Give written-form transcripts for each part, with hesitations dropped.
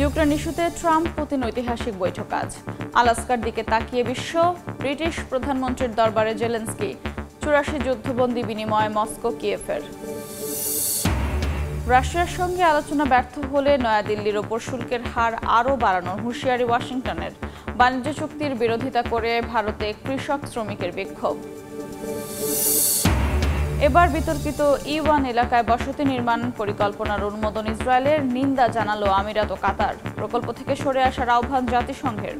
Ukraine ইস্যুতে Trump Putin ঐতিহাসিক বৈঠক আজ। আলাস্কার দিকে তাকিয়ে বিশ্ব, ব্রিটিশ প্রধানমন্ত্রীর দরবারে জেলেনস্কি, ৮৪ যুদ্ধবন্দী বিনিময় মস্কো কিয়েভের। রাশিয়ার সঙ্গে আলোচনা ব্যর্থ হলে নয়াদিল্লির ওপর শুল্কের হার আরও বাড়ানোর হুঁশিয়ারি ওয়াশিংটনের। বাণিজ্য চুক্তির বিরোধিতা করে ভারতে কৃষক শ্রমিকের বিক্ষোভ। এবার বিতর্কিত E1 এলাকায় বসতি নির্মাণ পরিকল্পনার অনুমোদন ইসরায়েলের, নিন্দা জানালো আমিরাত ও কাতার। প্রকল্প থেকে সরে আসার আহ্বান জাতিসংঘের।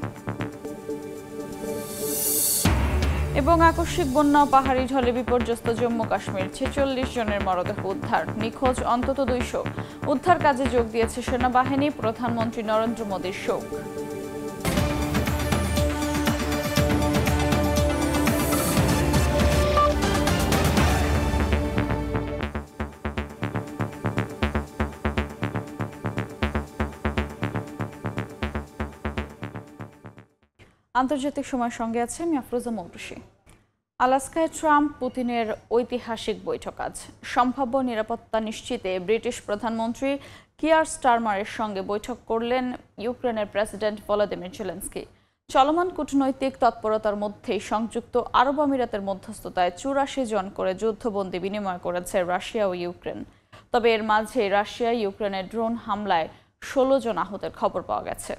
এবং আকস্মিক বন্যা ও পাহাড়ি ঢলে বিপর্যস্ত জম্মু কাশ্মীর, ৪৬ জনের মরদেহ উদ্ধার, নিখোঁজ অন্তত ২০০। উদ্ধার কাজে যোগ দিয়েছে সেনাবাহিনী, প্রধানমন্ত্রী নরেন্দ্র মোদীর শোক। আন্তর্জাতিক সময়ের সঙ্গে আছে আমি আফরোজা মৌটুসী। আলাস্কায় ট্রাম্প পুতিনের ঐতিহাসিক বৈঠক আজ। সম্ভাব্য নিরাপত্তা নিশ্চিতে ব্রিটিশ প্রধানমন্ত্রী কিয়ার স্টারমারের সঙ্গে বৈঠক করলেন ইউক্রেনের প্রেসিডেন্ট ভলোদিমির জেলেনস্কি। চলমান কূটনৈতিক তৎপরতার মধ্যেই সংযুক্ত আরব আমিরাতের মধ্যস্থতায় ৮৪ জন করে যুদ্ধবন্দী বিনিময় করেছে রাশিয়া ও ইউক্রেন। তবে এর মাঝে রাশিয়া ইউক্রেনের ড্রোন হামলায় ১৬ জন আহতের খবর পাওয়া গেছে।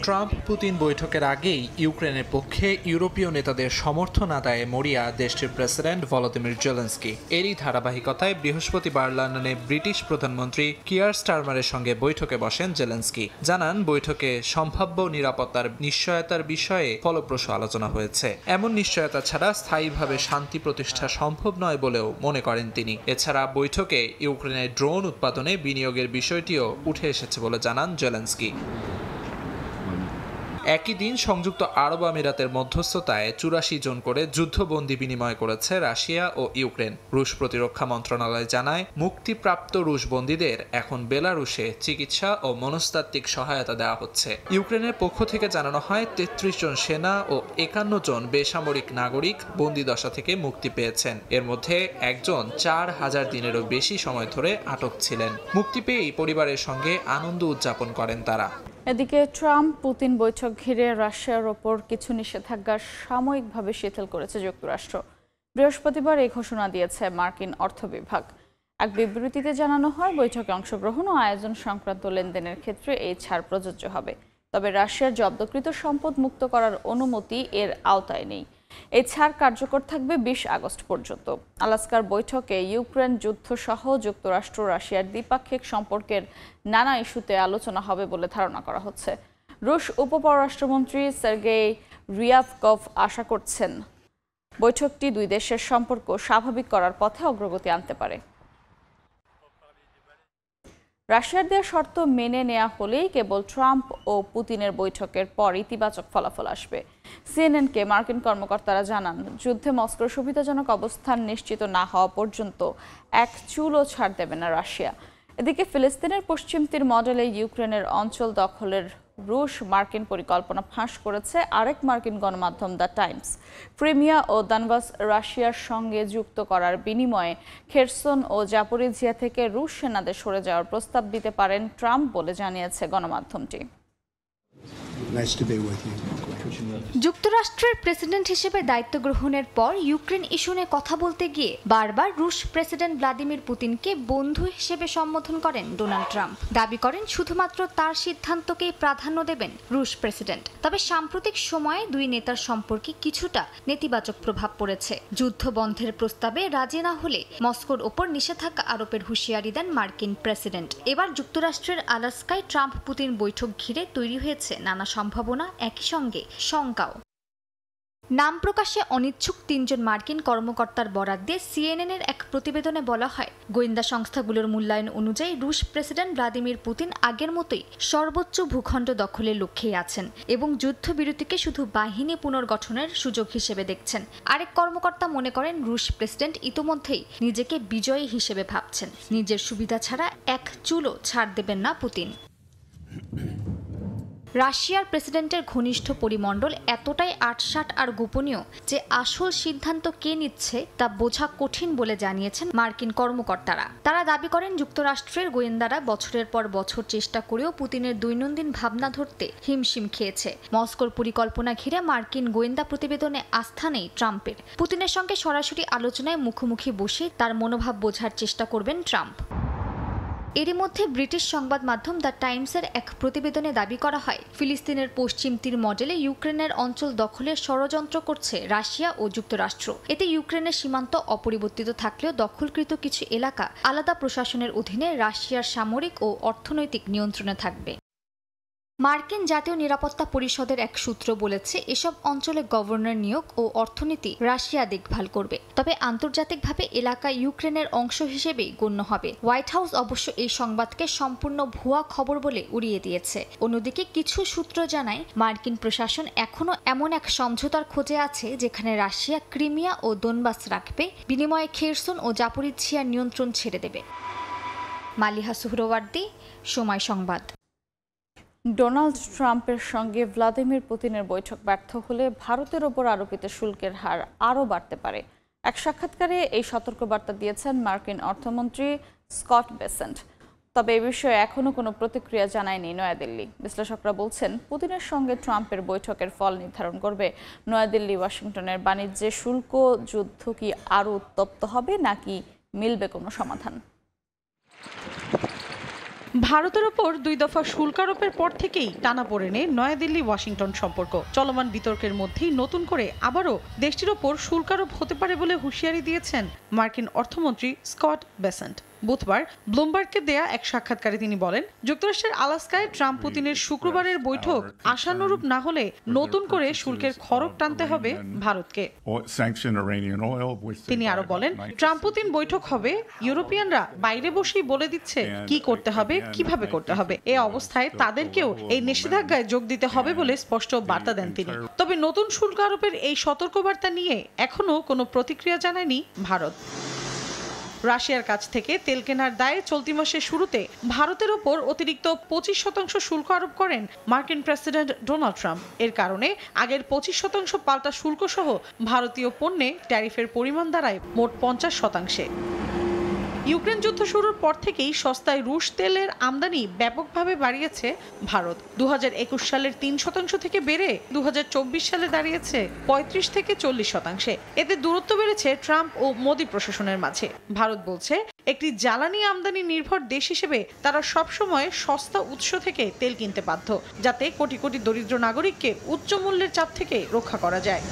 ট্রাম্প পুতিন বৈঠকের আগেই ইউক্রেনের পক্ষে ইউরোপীয় নেতাদের সমর্থন আদায়ে মরিয়া দেশটির প্রেসিডেন্ট ভলোদিমির জেলেনস্কি। এরই ধারাবাহিকতায় বৃহস্পতিবার লন্ডনে ব্রিটিশ প্রধানমন্ত্রী কিয়ার স্টারমারের সঙ্গে বৈঠকে বসেন জেলেনস্কি। জানান বৈঠকে সম্ভাব্য নিরাপত্তার নিশ্চয়তার বিষয়ে ফলপ্রসূ আলোচনা হয়েছে। এমন নিশ্চয়তা ছাড়া স্থায়ীভাবে শান্তি প্রতিষ্ঠা সম্ভব নয় বলেও মনে করেন তিনি। এছাড়া বৈঠকে ইউক্রেনের ড্রোন উৎপাদনে বিনিয়োগের বিষয়টিও উঠে এসেছে বলে জানান জেলেনস্কি। একই দিন সংযুক্ত আরব আমিরাতের মধ্যস্থতায় ৮৪ জন করে যুদ্ধবন্দী বিনিময় করেছে রাশিয়া ও ইউক্রেন। রুশ প্রতিরক্ষা মন্ত্রণালয় জানায়, মুক্তিপ্রাপ্ত রুশ বন্দীদের এখন বেলারুশে চিকিৎসা ও মনস্তাত্ত্বিক সহায়তা দেওয়া হচ্ছে। ইউক্রেনের পক্ষ থেকে জানানো হয় ৩৩ জন সেনা ও ৫১ জন বেসামরিক নাগরিক বন্দিদশা থেকে মুক্তি পেয়েছেন। এর মধ্যে একজন ৪,০০০ দিনেরও বেশি সময় ধরে আটক ছিলেন। মুক্তি পেয়েই পরিবারের সঙ্গে আনন্দ উদযাপন করেন তারা। এদিকে ট্রাম্প পুতিন বৈঠক ঘিরে রাশিয়ার ওপর কিছু নিষেধাজ্ঞা সাময়িকভাবে শিথিল করেছে যুক্তরাষ্ট্র। বৃহস্পতিবার এই ঘোষণা দিয়েছে মার্কিন অর্থ বিভাগ। এক বিবৃতিতে জানানো হয়, বৈঠকে অংশগ্রহণ ও আয়োজন সংক্রান্ত লেনদেনের ক্ষেত্রে এই ছাড় প্রযোজ্য হবে। তবে রাশিয়ার জব্দকৃত সম্পদ মুক্ত করার অনুমতি এর আওতায় নেই। এই ছাড় কার্যকর থাকবে ২০ আগস্ট পর্যন্ত। আলাস্কার বৈঠকে ইউক্রেন যুদ্ধ সহ যুক্তরাষ্ট্র রাশিয়ার দ্বিপাক্ষিক সম্পর্কের নানা ইস্যুতে আলোচনা হবে বলে ধারণা করা হচ্ছে। রুশ উপপররাষ্ট্রমন্ত্রী সের্গেই রিয়াভকভ আশা করছেন, বৈঠকটি দুই দেশের সম্পর্ক স্বাভাবিক করার পথে অগ্রগতি আনতে পারে। রাশিয়ার দেওয়া শর্ত মেনে নেওয়া হলেই কেবল ট্রাম্প ও পুতিনের বৈঠকের পর ইতিবাচক ফলাফল আসবে। সিএনএনকে মার্কিন কর্মকর্তারা জানান, যুদ্ধে মস্কোর সুবিধাজনক অবস্থান নিশ্চিত না হওয়া পর্যন্ত এক চুলও ছাড় দেবে না রাশিয়া। এদিকে ফিলিস্তিনের পশ্চিম তীর মডেলে ইউক্রেনের অঞ্চল দখলের রুশ মার্কিন পরিকল্পনা ফাঁস করেছে আরেক মার্কিন গণমাধ্যম দ্য টাইমস। ক্রিমিয়া ও দনবাস রাশিয়ার সঙ্গে যুক্ত করার বিনিময়ে খেরসন ও জাপোরিজিয়া থেকে রুশ সেনাদের সরে যাওয়ার প্রস্তাব দিতে পারেন ট্রাম্প বলে জানিয়েছে গণমাধ্যমটি। যুক্তরাষ্ট্রের প্রেসিডেন্ট হিসেবে দায়িত্ব গ্রহণের পর ইউক্রেন ইস্যু নিয়ে কথা বলতে গিয়ে বারবার রুশ প্রেসিডেন্ট ভ্লাদিমির পুতিনকে বন্ধু হিসেবে সম্বোধন করেন ডোনাল্ড ট্রাম্প। দাবি করেন শুধুমাত্র তার সিদ্ধান্তকেই প্রাধান্য দেবেন রুশ প্রেসিডেন্ট। তবে সাম্প্রতিক সময়ে দুই নেতার সম্পর্কে কিছুটা নেতিবাচক প্রভাব পড়েছে। যুদ্ধ বন্ধের প্রস্তাবে রাজি না হলে মস্কোর ওপর নিষেধাজ্ঞা আরোপের হুঁশিয়ারি দেন মার্কিন প্রেসিডেন্ট। এবার যুক্তরাষ্ট্রের আলাস্কায় ট্রাম্প পুতিন বৈঠক ঘিরে তৈরি হয়েছে নানা সম্ভাবনা, একই সঙ্গে শঙ্কাও। নাম প্রকাশে অনিচ্ছুক ৩ জন মার্কিন কর্মকর্তার বরাত দিয়ে সিএনএনের এক প্রতিবেদনে বলা হয়, গোয়েন্দা সংস্থাগুলোর মূল্যায়ন অনুযায়ী রুশ প্রেসিডেন্ট ভ্লাদিমির পুতিন আগের মতোই সর্বোচ্চ ভূখণ্ড দখলের লক্ষ্যেই আছেন এবং যুদ্ধবিরতিকে শুধু বাহিনী পুনর্গঠনের সুযোগ হিসেবে দেখছেন। আরেক কর্মকর্তা মনে করেন, রুশ প্রেসিডেন্ট ইতোমধ্যেই নিজেকে বিজয়ী হিসেবে ভাবছেন। নিজের সুবিধা ছাড়া এক চুলও ছাড় দেবেন না পুতিন। রাশিয়ার প্রেসিডেন্টের ঘনিষ্ঠ পরিমণ্ডল এতটাই আটসাট আর গোপনীয় যে আসল সিদ্ধান্ত কে নিচ্ছে তা বোঝা কঠিন বলে জানিয়েছেন মার্কিন কর্মকর্তারা। তারা দাবি করেন যুক্তরাষ্ট্রের গোয়েন্দারা বছরের পর বছর চেষ্টা করেও পুতিনের দৈনন্দিন ভাবনা ধরতে হিমশিম খেয়েছে। মস্কোর পরিকল্পনা ঘিরে মার্কিন গোয়েন্দা প্রতিবেদনে আস্থা নেই ট্রাম্পের। পুতিনের সঙ্গে সরাসরি আলোচনায় মুখোমুখি বসে তার মনোভাব বোঝার চেষ্টা করবেন ট্রাম্প। এরই মধ্যে ব্রিটিশ সংবাদ মাধ্যম দ্য টাইমসের এক প্রতিবেদনে দাবি করা হয়, ফিলিস্তিনের পশ্চিম তীর মডেলে ইউক্রেনের অঞ্চল দখলের ষড়যন্ত্র করছে রাশিয়া ও যুক্তরাষ্ট্র। এতে ইউক্রেনের সীমান্ত অপরিবর্তিত থাকলেও দখলকৃত কিছু এলাকা আলাদা প্রশাসনের অধীনে রাশিয়ার সামরিক ও অর্থনৈতিক নিয়ন্ত্রণে থাকবে। মার্কিন জাতীয় নিরাপত্তা পরিষদের এক সূত্র বলেছে, এসব অঞ্চলে গভর্নর নিয়োগ ও অর্থনীতি রাশিয়া দেখভাল করবে, তবে আন্তর্জাতিকভাবে এলাকা ইউক্রেনের অংশ হিসেবেই গণ্য হবে। হোয়াইট হাউস অবশ্য এই সংবাদকে সম্পূর্ণ ভুয়া খবর বলে উড়িয়ে দিয়েছে। অন্যদিকে কিছু সূত্র জানায়, মার্কিন প্রশাসন এখনও এমন এক সমঝোতার খোঁজে আছে যেখানে রাশিয়া ক্রিমিয়া ও দোনবাস রাখবে, বিনিময়ে খেরসন ও জাপোরিঝিয়ার নিয়ন্ত্রণ ছেড়ে দেবে। মালিহা সুহরওয়ার্দী, সময় সংবাদ। ডোনাল্ড ট্রাম্পের সঙ্গে ভ্লাদিমির পুতিনের বৈঠক ব্যর্থ হলে ভারতের ওপর আরোপিত শুল্কের হার আরও বাড়তে পারে। এক সাক্ষাৎকারে এই সতর্কবার্তা দিয়েছেন মার্কিন অর্থমন্ত্রী স্কট বেসেন্ট। তবে এ বিষয়ে এখনও কোনো প্রতিক্রিয়া জানায়নি নয়াদিল্লি। বিশ্লেষকরা বলছেন, পুতিনের সঙ্গে ট্রাম্পের বৈঠকের ফল নির্ধারণ করবে নয়াদিল্লি ওয়াশিংটনের বাণিজ্যে শুল্ক যুদ্ধ কি আরও উত্তপ্ত হবে নাকি মিলবে কোনো সমাধান। ভারতের ওপর 2 দফা শুল্ক আরোপের পর থেকেই টানাপোড়েনে নয়াদিল্লি ওয়াশিংটন সম্পর্ক। চলমান বিতর্কের মধ্যেই নতুন করে আবারও দেশটির ওপর শুল্ক আরোপ হতে পারে বলে হুঁশিয়ারি দিয়েছেন মার্কিন অর্থমন্ত্রী স্কট বেসেন্ট। বুধবার ব্লুমবার্গকে দেয়া এক সাক্ষাৎকারে তিনি বলেন, যুক্তরাষ্ট্রের আলাস্কায় ট্রাম্প পুতিনের শুক্রবারের বৈঠক আশানুরূপ না হলে নতুন করে শুল্কের খড়গ টানতে হবে ভারতকে। তিনি আরো বলেন, ট্রাম্প পুতিন বৈঠক হবে, ইউরোপিয়ানরা বাইরে বসেই বলে দিচ্ছে কি করতে হবে, কিভাবে করতে হবে। এ অবস্থায় তাদেরকেও এই নিষেধাজ্ঞায় যোগ দিতে হবে বলে স্পষ্ট বার্তা দেন তিনি। তবে নতুন শুল্ক আরোপের এই সতর্কবার্তা নিয়ে এখনো কোনো প্রতিক্রিয়া জানায়নি ভারত। রাশিয়ার কাছ থেকে তেল কেনার দায়ে চলতি মাসের শুরুতে ভারতের ওপর অতিরিক্ত 25% শুল্ক আরোপ করেন মার্কিন প্রেসিডেন্ট ডোনাল্ড ট্রাম্প। এর কারণে আগের 25% পাল্টা শুল্ক সহ ভারতীয় পণ্যে ট্যারিফের পরিমাণ দাঁড়ায় মোট 50%। ইউক্রেন যুদ্ধ শুরুর পর থেকেই সস্তায় রুশ তেলের আমদানি ব্যাপকভাবে বাড়িয়েছে ভারত। 2021 সালের 3% থেকে বেড়ে 2024 সালে দাঁড়িয়েছে 35 থেকে 40%। এতে দূরত্ব বেড়েছে ট্রাম্প ও মোদি প্রশাসনের মাঝে। ভারত বলছে, একটি জ্বালানি আমদানি নির্ভর দেশ হিসেবে তারা সবসময় সস্তা উৎস থেকে তেল কিনতে বাধ্য, যাতে কোটি কোটি দরিদ্র নাগরিককে উচ্চ মূল্যের চাপ থেকে রক্ষা করা যায়।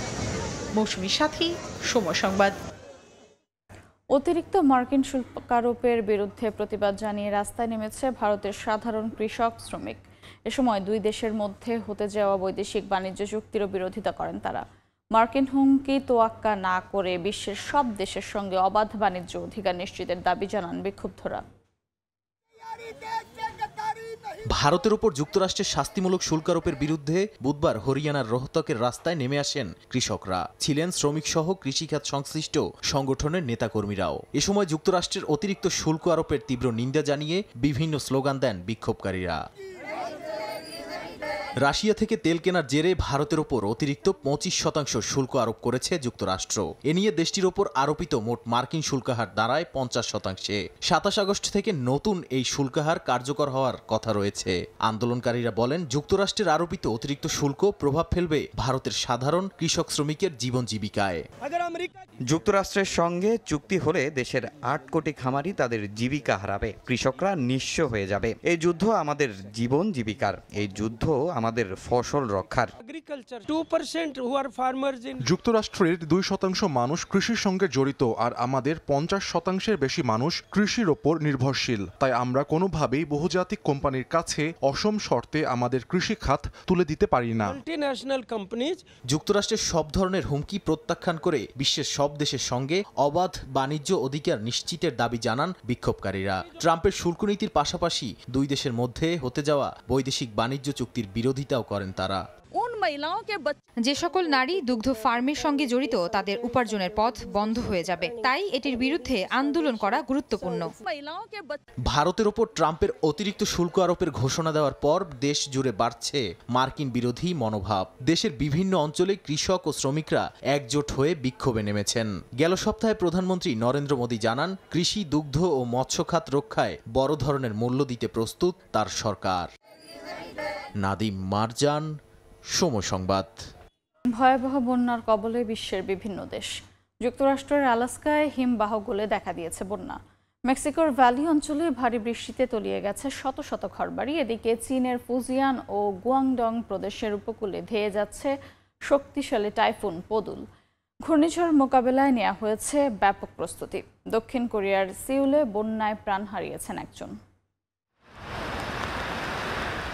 মৌসুমী সাথী, সময় সংবাদ। অতিরিক্ত মার্কিন শুল্কারোপের বিরুদ্ধে প্রতিবাদ জানিয়ে রাস্তায় নেমেছে ভারতের সাধারণ কৃষক শ্রমিক। এ সময় দুই দেশের মধ্যে হতে যাওয়া বৈদেশিক বাণিজ্য চুক্তিরও বিরোধিতা করেন তারা। মার্কিন হুমকি তোয়াক্কা না করে বিশ্বের সব দেশের সঙ্গে অবাধ বাণিজ্য অধিকার নিশ্চিতের দাবি জানান বিক্ষুব্ধরা। ভারতের ওপর যুক্তরাষ্ট্রের শাস্তিমূলক শুল্ক আরোপের বিরুদ্ধে বুধবার হরিয়ানার রোহতকের রাস্তায় নেমে আসেন কৃষকরা। ছিলেন শ্রমিক সহ কৃষিখাত সংশ্লিষ্ট সংগঠনের নেতাকর্মীরাও। এ সময় যুক্তরাষ্ট্রের অতিরিক্ত শুল্ক আরোপের তীব্র নিন্দা জানিয়ে বিভিন্ন স্লোগান দেন বিক্ষোভকারীরা। রাশিয়া থেকে তেল কেনার জেরে ভারতের ওপর অতিরিক্ত 25% শুল্ক আরোপ করেছে যুক্তরাষ্ট্র। এ নিয়ে দেশটির ওপর আরোপিত মোট মার্কিন শুল্কহার দাঁড়ায় 50%। 27 আগস্ট থেকে নতুন এই শুল্কহার কার্যকর হওয়ার কথা রয়েছে। আন্দোলনকারীরা বলেন, যুক্তরাষ্ট্রের আরোপিত অতিরিক্ত শুল্ক প্রভাব ফেলবে ভারতের সাধারণ কৃষক শ্রমিকের জীবন জীবিকায়। যুক্তরাষ্ট্রের সঙ্গে চুক্তি হলে দেশের 8 কোটি খামারি তাদের জীবিকা হারাবে, কৃষকরা নিঃস্ব হয়ে যাবে। এই যুদ্ধ আমাদের জীবন জীবিকার, এই যুদ্ধ আমাদের ফসল রক্ষার। যুক্তরাষ্ট্রের 2% মানুষ কৃষির সঙ্গে জড়িত, আর আমাদের 50%-এর বেশি মানুষ কৃষির ওপর নির্ভরশীল। তাই আমরা কোনোভাবেই বহুজাতিক কোম্পানির কাছে অসম শর্তে আমাদের কৃষি খাত তুলে দিতে পারি না। যুক্তরাষ্ট্রের সব ধরনের হুমকি প্রত্যাখ্যান করে বিশ্বের সব দেশের সঙ্গে অবাধ বাণিজ্য অধিকার নিশ্চিতের দাবি জানান বিক্ষোভকারীরা। ট্রাম্পের শুল্ক নীতির পাশাপাশি দুই দেশের মধ্যে হতে যাওয়া বৈদেশিক বাণিজ্য চুক্তির বিরোধিতাও করেন তারা। যে সকল নারী দুগ্ধ ফার্মের সঙ্গে জড়িত তাদের উপার্জনের পথ বন্ধ হয়ে যাবে, তাই এটির বিরুদ্ধে আন্দোলন করা গুরুত্বপূর্ণ। ভারতের ওপর ট্রাম্পের অতিরিক্ত শুল্ক আরোপের ঘোষণা দেওয়ার পর দেশ জুড়ে বাড়ছে মার্কিন বিরোধী মনোভাব। দেশের বিভিন্ন অঞ্চলে কৃষক ও শ্রমিকরা একজোট হয়ে বিক্ষোভে নেমেছেন। গেল সপ্তাহে প্রধানমন্ত্রী নরেন্দ্র মোদী জানান, কৃষি, দুগ্ধ ও মৎস্য খাত রক্ষায় বড় ধরনের মূল্য দিতে প্রস্তুত তার সরকার। নাদিম মারজান, সময় সংবাদ। ভয়াবহ বন্যার কবলে বিশ্বের বিভিন্ন দেশ। যুক্তরাষ্ট্রের আলাস্কায় হিমবাহ গলে দেখা দিয়েছে বন্যা। মেক্সিকোর ভ্যালি অঞ্চলে ভারী বৃষ্টিতে তলিয়ে গেছে শত শত ঘরবাড়ি। এদিকে চীনের ফুজিয়ান ও গুয়াংডং প্রদেশের উপকূলে ধেয়ে যাচ্ছে শক্তিশালী টাইফুন পদুল। ঘূর্ণিঝড় মোকাবেলায় নেওয়া হয়েছে ব্যাপক প্রস্তুতি। দক্ষিণ কোরিয়ার সিউলে বন্যায় প্রাণ হারিয়েছেন একজন।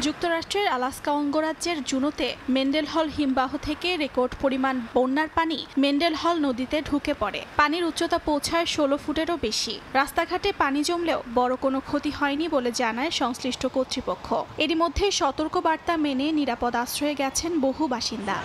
যুক্তরাষ্ট্রের আলাস্কা অঙ্গরাজ্যের জুনোতে মেন্ডেলহল হিমবাহ থেকে রেকর্ড পরিমাণ বন্যার পানি মেন্ডেলহল নদীতে ঢুকে পড়ে। পানির উচ্চতা পৌঁছায় 16 ফুটেরও বেশি। রাস্তাঘাটে পানি জমলেও বড় কোনো ক্ষতি হয়নি বলে জানায় সংশ্লিষ্ট কর্তৃপক্ষ। এরই মধ্যে সতর্কবার্তা মেনে নিরাপদ আশ্রয়ে গেছেন বহু বাসিন্দা।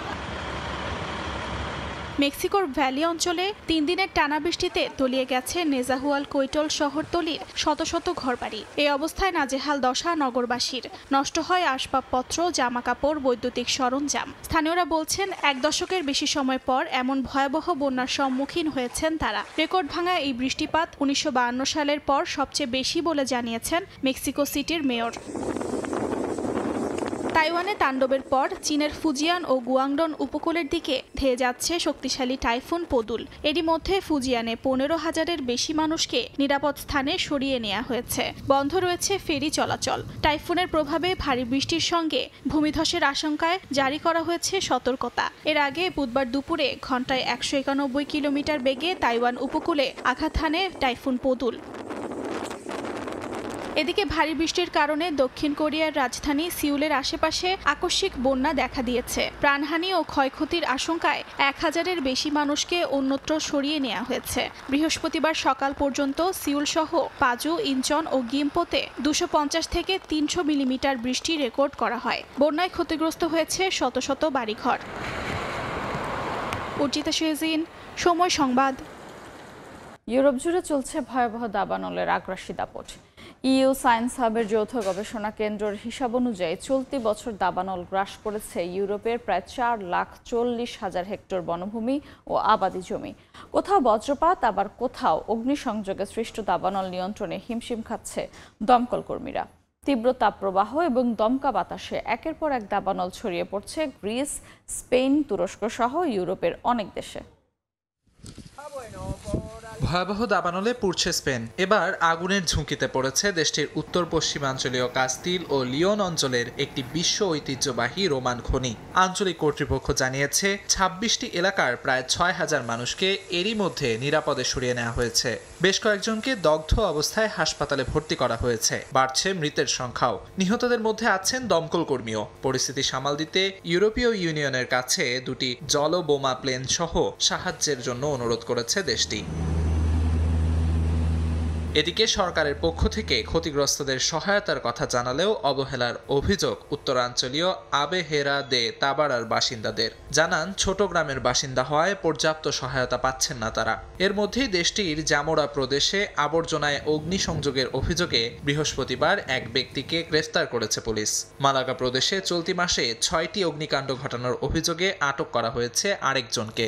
মেক্সিকোর ভ্যালি অঞ্চলে 3 দিনের টানা বৃষ্টিতে তলিয়ে গেছে নেজাহুয়াল কৈটল শহরতলির শত শত ঘরবাড়ি। এই অবস্থায় নাজেহাল দশা নগরবাসীর। নষ্ট হয় আসবাবপত্র, জামাকাপড়, বৈদ্যুতিক সরঞ্জাম। স্থানীয়রা বলছেন, 1 দশকের বেশি সময় পর এমন ভয়াবহ বন্যার সম্মুখীন হয়েছেন তারা। রেকর্ড ভাঙা এই বৃষ্টিপাত 1952 সালের পর সবচেয়ে বেশি বলে জানিয়েছেন মেক্সিকো সিটির মেয়র। তাইওয়ানে তাণ্ডবের পর চীনের ফুজিয়ান ও গুয়াংডং উপকূলের দিকে ধেয়ে যাচ্ছে শক্তিশালী টাইফুন পদুল। এরই মধ্যে ফুজিয়ানে 15,000-এর বেশি মানুষকে নিরাপদ স্থানে সরিয়ে নেওয়া হয়েছে। বন্ধ রয়েছে ফেরি চলাচল। টাইফুনের প্রভাবে ভারী বৃষ্টির সঙ্গে ভূমিধসের আশঙ্কায় জারি করা হয়েছে সতর্কতা। এর আগে বুধবার দুপুরে ঘন্টায় 191 কিলোমিটার বেগে তাইওয়ান উপকূলে আঘাত হানে টাইফুন পদুল। এদিকে ভারী বৃষ্টির কারণে দক্ষিণ কোরিয়ার রাজধানী সিউলের আশেপাশে আকস্মিক বন্যা দেখা দিয়েছে। প্রাণহানি ও ক্ষয়ক্ষতির আশঙ্কায় 1000-এর বেশি মানুষকে অন্যত্র সরিয়ে নেওয়া হয়েছে। বৃহস্পতিবার সকাল পর্যন্ত সিউল সহ পাজু, ইনচন ও গিম্পোতে 250 থেকে 300 মিলিমিটার বৃষ্টি রেকর্ড করা হয়। বন্যায় ক্ষতিগ্রস্ত হয়েছে শত শত বাড়িঘর। অর্জিতা শেহজিন, সময় সংবাদ। ইউরোপ জুড়ে চলছে ভয়াবহ দাবানলের আগ্রাসী দাপট। ইউ সায়েন্স হাবের যৌথ গবেষণা কেন্দ্রের হিসাব অনুযায়ী চলতি বছর দাবানল গ্রাস করেছে ইউরোপের প্রায় 4,40,000 হেক্টর বনভূমি ও আবাদি জমি। কোথাও বজ্রপাত, আবার কোথাও অগ্নিসংযোগে সৃষ্ট দাবানল নিয়ন্ত্রণে হিমশিম খাচ্ছে দমকল কর্মীরা। তীব্র তাপপ্রবাহ এবং দমকা বাতাসে একের পর এক দাবানল ছড়িয়ে পড়ছে গ্রিস, স্পেন, তুরস্ক সহ ইউরোপের অনেক দেশে। ভয়াবহ দাবানলে পুড়ছে স্পেন। এবার আগুনের ঝুঁকিতে পড়েছে দেশটির উত্তর পশ্চিমাঞ্চলীয় কাস্তিল ও লিওন অঞ্চলের একটি বিশ্ব ঐতিহ্যবাহী রোমান খনি। আঞ্চলিক কর্তৃপক্ষ জানিয়েছে 26টি এলাকার প্রায় 6,000 মানুষকে এরই মধ্যে নিরাপদে সরিয়ে নেওয়া হয়েছে। বেশ কয়েকজনকে দগ্ধ অবস্থায় হাসপাতালে ভর্তি করা হয়েছে। বাড়ছে মৃতের সংখ্যাও। নিহতদের মধ্যে আছেন দমকল কর্মীও। পরিস্থিতি সামাল দিতে ইউরোপীয় ইউনিয়নের কাছে 2টি জলবোমা প্লেন সহ সাহায্যের জন্য অনুরোধ করেছে দেশটি। এদিকে সরকারের পক্ষ থেকে ক্ষতিগ্রস্তদের সহায়তার কথা জানালেও অবহেলার অভিযোগ উত্তরাঞ্চলীয় আবেহেরা দে তাবারার বাসিন্দাদের। জানান, ছোট গ্রামের বাসিন্দা হওয়ায় পর্যাপ্ত সহায়তা পাচ্ছেন না তারা। এর মধ্যেই দেশটির জামোরা প্রদেশে আবর্জনায় অগ্নিসংযোগের অভিযোগে বৃহস্পতিবার এক ব্যক্তিকে গ্রেফতার করেছে পুলিশ। মালাগা প্রদেশে চলতি মাসে 6টি অগ্নিকাণ্ড ঘটানোর অভিযোগে আটক করা হয়েছে আরেকজনকে।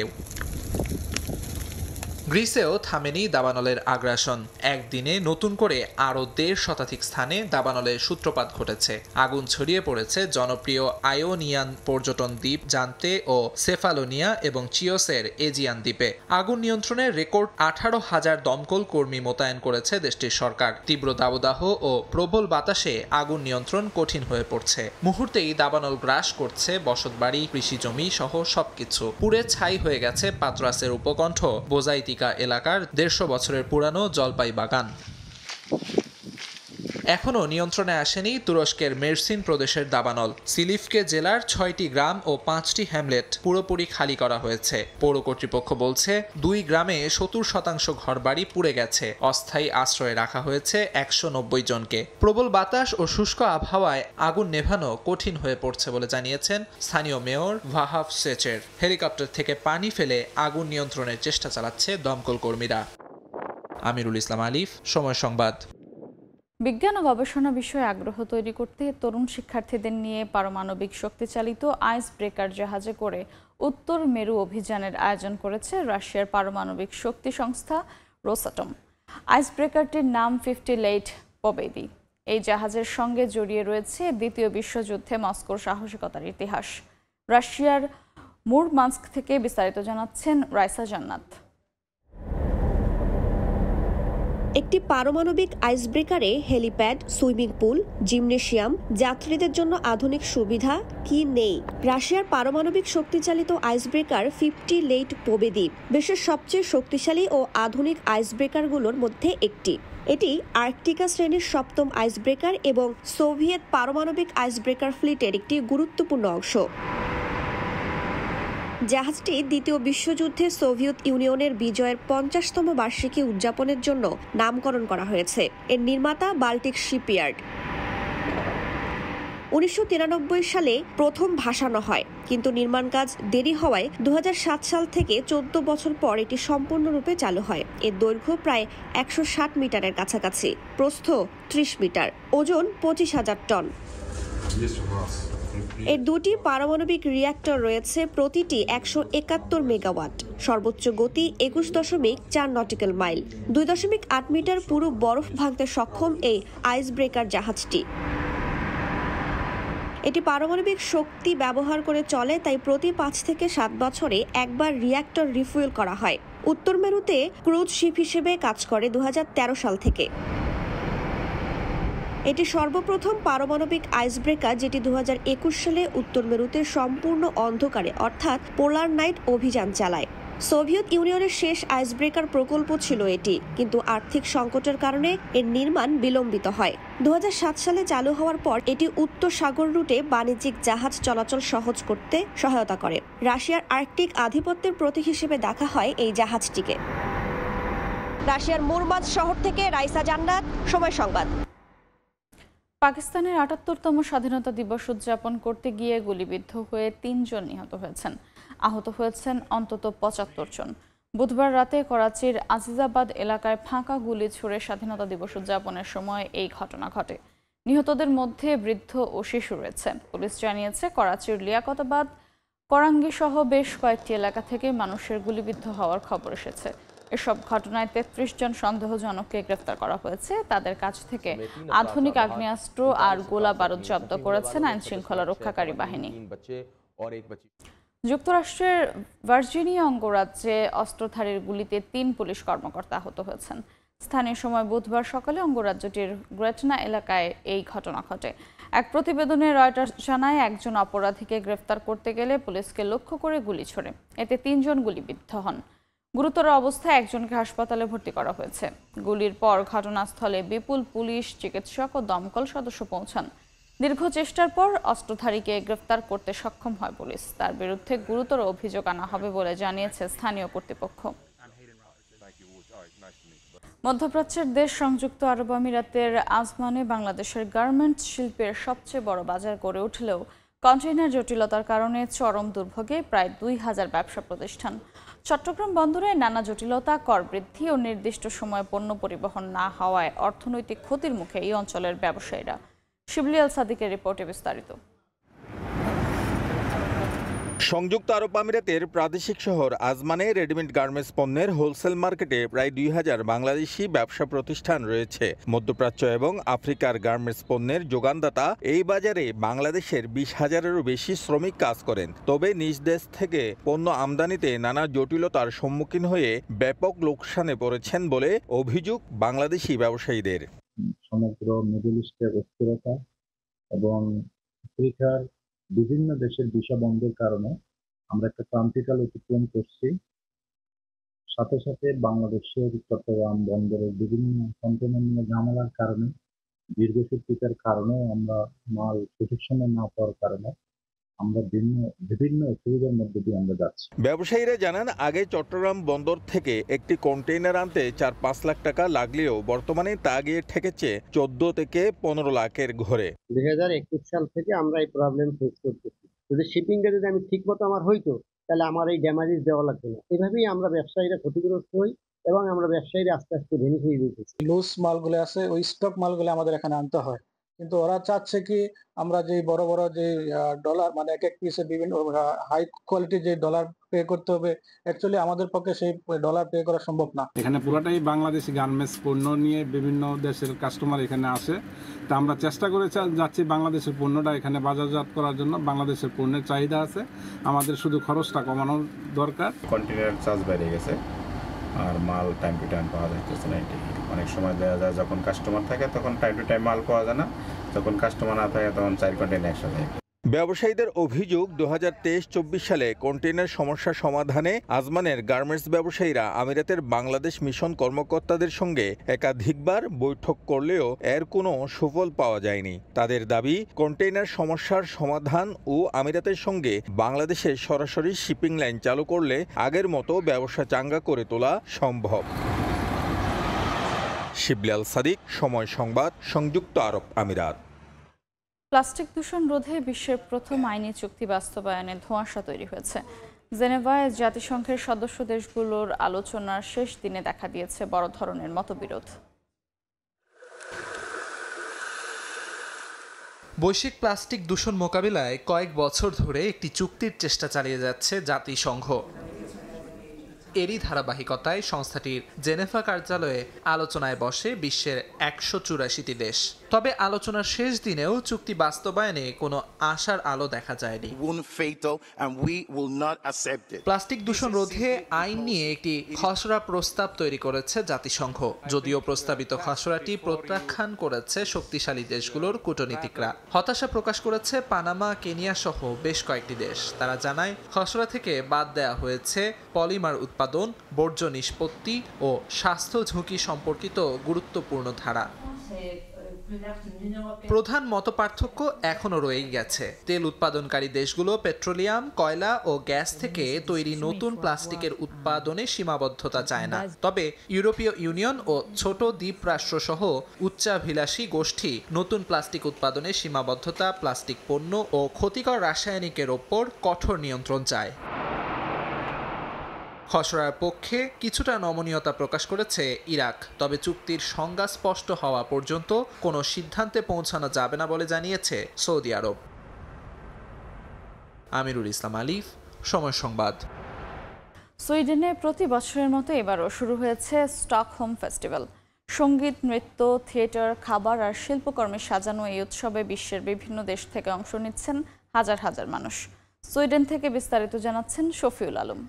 গ্রিসেও থামেনি দাবানলের আগ্রাসন। একদিনে নতুন করে আরও 1.5 শতাধিক স্থানে দাবানলের সূত্রপাত ঘটেছে। আগুন ছড়িয়ে পড়েছে জনপ্রিয় আয়োনিয়ান পর্যটন দ্বীপ জানতে ও সেফালোনিয়া এবং চিওসের এজিয়ান দ্বীপে। আগুন নিয়ন্ত্রণে রেকর্ড 18,000 দমকল কর্মী মোতায়েন করেছে দেশটির সরকার। তীব্র দাবদাহ ও প্রবল বাতাসে আগুন নিয়ন্ত্রণ কঠিন হয়ে পড়ছে। মুহূর্তেই দাবানল গ্রাস করছে বসতবাড়ি, কৃষিজমি সহ সবকিছু। পুড়ে ছাই হয়ে গেছে পাত্রাসের উপকণ্ঠ বোজাইতিকা এলাকার 150 বছরের পুরানো জলপাই বাগান। এখনও নিয়ন্ত্রণে আসেনি তুরস্কের মেরসিন প্রদেশের দাবানল। সিলিফকে জেলার 6টি গ্রাম ও 5টি হ্যামলেট পুরোপুরি খালি করা হয়েছে। পৌর কর্তৃপক্ষ বলছে 2 গ্রামে 70% ঘরবাড়ি পুড়ে গেছে। অস্থায়ী আশ্রয়ে রাখা হয়েছে 190 জনকে। প্রবল বাতাস ও শুষ্ক আবহাওয়ায় আগুন নেভানো কঠিন হয়ে পড়ছে বলে জানিয়েছেন স্থানীয় মেয়র ভাহাব সেচের। হেলিকপ্টার থেকে পানি ফেলে আগুন নিয়ন্ত্রণের চেষ্টা চালাচ্ছে দমকল কর্মীরা। আমিরুল ইসলাম আলিফ, সময় সংবাদ। বিজ্ঞান ও গবেষণা বিষয়ে আগ্রহ তৈরি করতে তরুণ শিক্ষার্থীদের নিয়ে পারমাণবিক শক্তিচালিত আইস ব্রেকার জাহাজে করে উত্তর মেরু অভিযানের আয়োজন করেছে রাশিয়ার পারমাণবিক শক্তি সংস্থা রোসাটম। আইস ব্রেকারটির নাম 50 লেট পবেদি। এই জাহাজের সঙ্গে জড়িয়ে রয়েছে দ্বিতীয় বিশ্বযুদ্ধে মস্কোর সাহসিকতার ইতিহাস। রাশিয়ার মুরমানস্ক থেকে বিস্তারিত জানাচ্ছেন রাইসা জান্নাত। একটি পারমাণবিক আইসব্রেকারে হেলিপ্যাড, সুইমিং পুল, জিমনেশিয়াম, যাত্রীদের জন্য আধুনিক সুবিধা কি নেই? রাশিয়ার পারমাণবিক শক্তিচালিত আইসব্রেকার 50 লেট পবেদি বিশ্বের সবচেয়ে শক্তিশালী ও আধুনিক আইসব্রেকারগুলোর মধ্যে একটি। এটি আর্কটিকা শ্রেণীর 7ম আইসব্রেকার এবং সোভিয়েত পারমাণবিক আইসব্রেকার ফ্লিটের একটি গুরুত্বপূর্ণ অংশ। জাহাজটি দ্বিতীয় বিশ্বযুদ্ধে সোভিয়েত ইউনিয়নের বিজয়ের 50তম বার্ষিকী উদযাপনের জন্য নামকরণ করা হয়েছে। এর নির্মাতা বাল্টিক শিপইয়ার্ড। 1993 সালে প্রথম ভাসানো হয়, কিন্তু নির্মাণ কাজ দেরি হওয়ায় 2007 সাল থেকে 14 বছর পর এটি সম্পূর্ণরূপে চালু হয়। এর দৈর্ঘ্য প্রায় 160 মিটারের কাছাকাছি, প্রস্থ 30 মিটার, ওজন 25,000 টন। এর 2টি পারমাণবিক রিঅ্যাক্টর রয়েছে, প্রতিটি 171 মেগাওয়াট। সর্বোচ্চ গতি 21.4 নটিক্যাল মাইল। 2.8 মিটার পুরো বরফ ভাঙতে সক্ষম এই আইস ব্রেকার জাহাজটি। এটি পারমাণবিক শক্তি ব্যবহার করে চলে, তাই প্রতি 5 থেকে 7 বছরে একবার রিঅ্যাক্টর রিফুয়েল করা হয়। উত্তর মেরুতে ক্রুজ শিপ হিসেবে কাজ করে 2013 সাল থেকে। এটি সর্বপ্রথম পারমাণবিক আইসব্রেকার যেটি 2021 সালে উত্তর মেরুতে সম্পূর্ণ অন্ধকারে অর্থাৎ পোলার নাইট অভিযান চালায়। সোভিয়েত ইউনিয়নের শেষ আইসব্রেকার প্রকল্প ছিল এটি, কিন্তু আর্থিক সংকটের কারণে এর নির্মাণ বিলম্বিত হয়। 2007 সালে চালু হওয়ার পর এটি উত্তর সাগর রুটে বাণিজ্যিক জাহাজ চলাচল সহজ করতে সহায়তা করে। রাশিয়ার আর্কটিক আধিপত্যের প্রতীক হিসেবে দেখা হয় এই জাহাজটিকে। রাশিয়ার মুরমানস্ক শহর থেকে রাইসা জান্নাত, সময় সংবাদ। পাকিস্তানের ৭৮তম স্বাধীনতা দিবস উদযাপন করতে গিয়ে গুলিবিদ্ধ হয়ে 3 জন নিহত হয়েছেন। আহত হয়েছেন অন্তত 75 জন। বুধবার রাতে করাচির আজিজাবাদ এলাকায় ফাঁকা গুলি ছুড়ে স্বাধীনতা দিবস উদযাপনের সময় এই ঘটনা ঘটে। নিহতদের মধ্যে বৃদ্ধ ও শিশু রয়েছে। পুলিশ জানিয়েছে করাচির লিয়াকতাবাদ, করাঙ্গি সহ বেশ কয়েকটি এলাকা থেকে মানুষের গুলিবিদ্ধ হওয়ার খবর এসেছে। এসব ঘটনায় 33 জন সন্দেহজনককে গ্রেফতার করা হয়েছে। তাদের কাছ থেকে আধুনিক আগ্নেয়াস্ত্র আর গোলা বারুদ জব্দ করেছেন আইন শৃঙ্খলা রক্ষাকারী বাহিনী। যুক্তরাষ্ট্রের ভার্জিনিয়া অঙ্গরাজ্যে অস্ত্রধারীর গুলিতে 3 পুলিশ কর্মকর্তা আহত হয়েছেন। স্থানীয় সময় বুধবার সকালে অঙ্গরাজ্যটির গ্রেটনা এলাকায় এই ঘটনা ঘটে। এক প্রতিবেদনে রয়টার্স জানায়, একজন অপরাধীকে গ্রেফতার করতে গেলে পুলিশকে লক্ষ্য করে গুলি ছোড়ে। এতে 3 জন গুলিবিদ্ধ হন। গুরুতর অবস্থায় একজনকে হাসপাতালে ভর্তি করা হয়েছে। গুলির পর ঘটনাস্থলে বিপুল পুলিশ, চিকিৎসক ও দমকল সদস্য পৌঁছান। দীর্ঘ চেষ্টার পর অস্ত্রধারীকে গ্রেফতার করতে সক্ষম হয় পুলিশ। তার বিরুদ্ধে গুরুতর অভিযোগ আনা হবে বলে জানিয়েছে স্থানীয় কর্তৃপক্ষ। মধ্যপ্রাচ্যের দেশ সংযুক্ত আরব আমিরাতের আজমানে বাংলাদেশের গার্মেন্টস শিল্পের সবচেয়ে বড় বাজার গড়ে উঠলেও কন্টেইনার জটিলতার কারণে চরম দুর্ভোগে প্রায় 2000 ব্যবসা প্রতিষ্ঠান। চট্টগ্রাম বন্দরে নানা জটিলতা, কর বৃদ্ধি ও নির্দিষ্ট সময়ে পণ্য পরিবহন না হওয়ায় অর্থনৈতিক ক্ষতির মুখে এই অঞ্চলের ব্যবসায়ীরা। শিবলি আল সাদিকের রিপোর্টে বিস্তারিত। সংযুক্ত আরব আমিরাতের প্রাদেশিক শহর আজমানে রেডিমেড গার্মেন্টস পণ্যের হোলসেল মার্কেটে প্রায় 2000 বাংলাদেশি ব্যবসা প্রতিষ্ঠান রয়েছে। মধ্যপ্রাচ্য এবং আফ্রিকার গার্মেন্টস পণ্যের যোগানদাতা এই বাজারে বাংলাদেশের 20,000-এরও বেশি শ্রমিক কাজ করেন। তবে নিজ দেশ থেকে পণ্য আমদানিতে নানা জটিলতার সম্মুখীন হয়ে ব্যাপক লোকসানে পড়েছেন বলে অভিযোগ বাংলাদেশি ব্যবসায়ীদের। সমগ্র মিডল ইস্টের অস্থিরতা এবং আফ্রিকার বিভিন্ন দেশের ভিসা বন্ধের কারণে আমরা একটা ক্রান্তিকাল অতিক্রম করছি। সাথে সাথে বাংলাদেশের চট্টগ্রাম বন্দরের বিভিন্ন কন্টেইনার নিয়ে ঝামেলার কারণে দীর্ঘসূত্রিতার কারণে আমরা মাল সঠিক সময় না পাওয়ার কারণে আমরা বিভিন্ন অসুবিধার মধ্যে দিয়ে আমরা যাচ্ছি। ব্যবসায়ীরা জানান, আগে চট্টগ্রাম বন্দর থেকে একটি কন্টেইনার আনতে 4-5 লাখ টাকা লাগলেও বর্তমানে তা গিয়ে ঠেকেছে 14 থেকে 15 লাখের ঘরে। 2021 সাল থেকে আমরা এই প্রবলেম ফেস করতেছি। যদি শিপিংটা যদি আমি ঠিক মতো আমার হইতো, তাহলে আমার এই ড্যামেজ দেওয়া লাগতো না। এভাবেই আমরা ব্যবসায়ীরা ক্ষতিগ্রস্ত হই এবং আমরা ব্যবসায়ীরা আস্তে আস্তে ভেঙে হয়ে যেতেছি। লুজ মালগুলো আছে, ওই স্টক মালগুলো আমাদের এখানে আনতে হয়, কিন্তু ওরা চাচ্ছে কি আমরা যে বড় বড় যে ডলার মানে এক এক পিসে বিভিন্ন হাই কোয়ালিটির যে ডলার পে করতে হবে, অ্যাকচুয়ালি আমাদের পক্ষে সেই ডলার পে করা সম্ভব না। এখানে পুরোটাই বাংলাদেশি গার্মেন্টস পণ্য নিয়ে বিভিন্ন দেশের কাস্টমার এখানে আসে, তা আমরা চেষ্টা করে যাচ্ছি বাংলাদেশের পণ্যটা এখানে বাজারজাত করার জন্য। বাংলাদেশের পণ্যের চাহিদা আছে, আমাদের শুধু খরচটা কমানোর দরকার। কন্টেইনার চার্জ বেড়ে গেছে আর মাল টাইম টু টাইম পাওয়া যাচ্ছে না। অনেক সময় দেখা যায় যখন কাস্টমার থাকে তখন টাইম টু টাইম মাল পাওয়া যায় না, যখন কাস্টমার না থাকে তখন 4 কন্টেইনার একসাথে। ব্যবসায়ীদের অভিযোগ, 2023-24 সালে কন্টেইনার সমস্যা সমাধানে আজমানের গার্মেন্টস ব্যবসায়ীরা আমিরাতের বাংলাদেশ মিশন কর্মকর্তাদের সঙ্গে একাধিকবার বৈঠক করলেও এর কোনো সুফল পাওয়া যায়নি। তাদের দাবি, কন্টেইনার সমস্যার সমাধান ও আমিরাতের সঙ্গে বাংলাদেশের সরাসরি শিপিং লাইন চালু করলে আগের মতো ব্যবসা চাঙ্গা করে তোলা সম্ভব। শিবলি আল সাদিক, সময় সংবাদ, সংযুক্ত আরব আমিরাত। প্লাস্টিক দূষণ রোধে বিশ্বের প্রথম আইনি চুক্তি বাস্তবায়নে ধোঁয়াশা তৈরি হয়েছে। জেনেভায় জাতিসংঘের সদস্য দেশগুলোর আলোচনার শেষ দিনে দেখা দিয়েছে বড় ধরনের মতবিরোধ। বৈশ্বিক প্লাস্টিক দূষণ মোকাবিলায় কয়েক বছর ধরে একটি চুক্তির চেষ্টা চালিয়ে যাচ্ছে জাতিসংঘ। এরই ধারাবাহিকতায় সংস্থাটির জেনেভা কার্যালয়ে আলোচনায় বসে বিশ্বের 184টি দেশ। তবে আলোচনার শেষ দিনেও চুক্তি বাস্তবায়নে কোনো আশার আলো দেখা যায়নি। প্লাস্টিক দূষণ রোধে আইন নিয়ে একটি খসড়া প্রস্তাব তৈরি করেছে জাতিসংঘ, যদিও প্রস্তাবিত খসড়াটি প্রত্যাখ্যান করেছে শক্তিশালী দেশগুলোর কূটনীতিকরা। হতাশা প্রকাশ করেছে পানামা, কেনিয়া সহ বেশ কয়েকটি দেশ। তারা জানায়, খসড়া থেকে বাদ দেওয়া হয়েছে পলিমার উৎপাদন, বর্জ্য নিষ্পত্তি ও স্বাস্থ্য ঝুঁকি সম্পর্কিত গুরুত্বপূর্ণ ধারা। প্রধান মতপার্থক্য এখনো রয়েই গেছে। তেল উৎপাদনকারী দেশগুলো পেট্রোলিয়াম, কয়লা ও গ্যাস থেকে তৈরি নতুন প্লাস্টিকের উৎপাদনে সীমাবদ্ধতা চায় না। তবে ইউরোপীয় ইউনিয়ন ও ছোট দ্বীপ রাষ্ট্রসহ উচ্চাভিলাষী গোষ্ঠী নতুন প্লাস্টিক উৎপাদনে সীমাবদ্ধতা, প্লাস্টিক পণ্য ও ক্ষতিকর রাসায়নিকের ওপর কঠোর নিয়ন্ত্রণ চায়। খসড়ার পক্ষে কিছুটা নমনীয়তা প্রকাশ করেছে ইরাক, তবে চুক্তির সংজ্ঞা স্পষ্ট হওয়া পর্যন্ত কোনো সিদ্ধান্তে পৌঁছানো যাবে না বলে জানিয়েছে সৌদি আরব। আমিরুল ইসলাম আলিফ, সময় সংবাদ। সুইডেনে প্রতি বছরের মতো এবারও শুরু হয়েছে স্টকহোম ফেস্টিভ্যাল। সঙ্গীত, নৃত্য, থিয়েটার, খাবার আর শিল্পকর্মে সাজানো এই উৎসবে বিশ্বের বিভিন্ন দেশ থেকে অংশ নিচ্ছেন হাজার হাজার মানুষ। সুইডেন থেকে বিস্তারিত জানাচ্ছেন শফিউল আলম।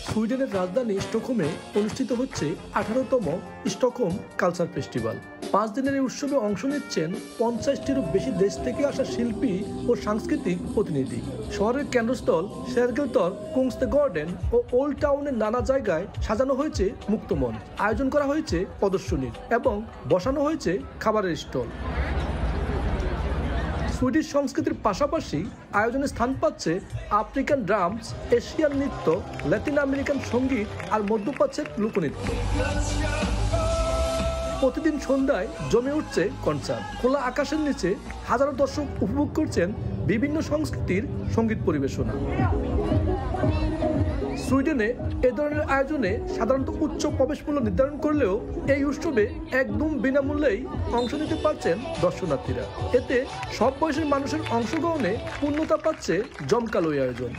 সুইডেনের রাজধানী স্টকহোমে অনুষ্ঠিত হচ্ছে 18তম স্টকহোম কালচার ফেস্টিভ্যাল। 5 দিনের এই উৎসবে অংশ নিচ্ছেন 50টিরও বেশি দেশ থেকে আসা শিল্পী ও সাংস্কৃতিক প্রতিনিধি। শহরের কেন্দ্রস্থল শেরগেলতর, কুংস্তে গার্ডেন ও ওল্ড টাউনের নানা জায়গায় সাজানো হয়েছে মুক্তমঞ্চ, আয়োজন করা হয়েছে প্রদর্শনীর এবং বসানো হয়েছে খাবারের স্টল। সুইডিশ সংস্কৃতির পাশাপাশি আয়োজনে স্থান পাচ্ছে আফ্রিকান ড্রামস, এশিয়ান নৃত্য, ল্যাটিন আমেরিকান সঙ্গীত আর মধ্যপ্রাচ্যের লোকনৃত্য। প্রতিদিন সন্ধ্যায় জমে উঠছে কনসার্ট। খোলা আকাশের নিচে হাজারো দর্শক উপভোগ করছেন বিভিন্ন সংস্কৃতির সঙ্গীত পরিবেশনা। সুইডেনে এ ধরনের আয়োজনে সাধারণত উচ্চ প্রবেশ মূল্য নির্ধারণ করলেও এই উৎসবে একদম বিনামূল্যেই অংশ নিতে পারছেন দর্শনার্থীরা। এতে সব বয়সের মানুষের অংশগ্রহণে পূর্ণতা পাচ্ছে জমকালো এই আয়োজন।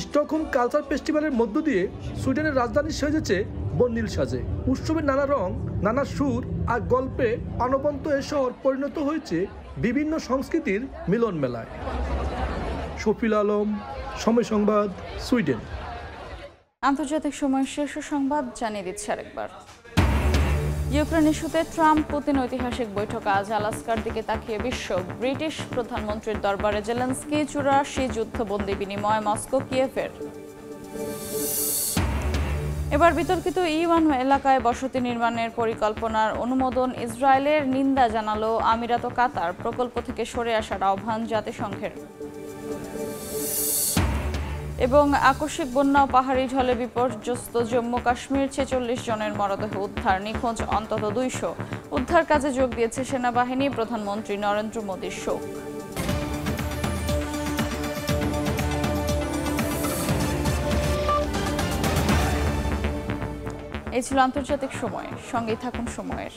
স্টকহোম কালচার ফেস্টিভ্যালের মধ্য দিয়ে সুইডেনের রাজধানী সেজেছে বর্ণিল সাজে। উৎসবের নানা রং, নানা সুর আর গল্পে প্রাণবন্ত এ শহর পরিণত হয়েছে বিভিন্ন সংস্কৃতির মিলন মেলায়। শফিউল আলম, সময় সংবাদ, সুইডেন। আন্তর্জাতিক সময় শীর্ষ সংবাদ জানিয়ে দিচ্ছে আরেকবার। ইউক্রেন ইস্যুতে ট্রাম্প পুতিন ঐতিহাসিক বৈঠক আজ। আলাস্কার দিকে তাকিয়ে বিশ্ব। ব্রিটিশ প্রধানমন্ত্রীর দরবারে জেলেনস্কি। 84 যুদ্ধবন্দী বিনিময় মস্কো কিয়েভের। এবার বিতর্কিত ই1 এলাকায় বসতি নির্মাণের পরিকল্পনার অনুমোদন ইসরায়েলের নিন্দা জানালো আমিরাত ও কাতার। প্রকল্প থেকে সরে আসার আহ্বান জাতিসংঘের। এবং আকস্মিক বন্যা ও পাহাড়ি ঢলে বিপর্যস্ত জম্মু কাশ্মীর, 46 জনের মরদেহ উদ্ধার, নিখোঁজ অন্তত 200। উদ্ধার কাজে যোগ দিয়েছে সেনাবাহিনী। প্রধানমন্ত্রী নরেন্দ্র মোদীর শোক। এই ছিল আন্তর্জাতিক সময়। সঙ্গেই থাকুন সময়ের।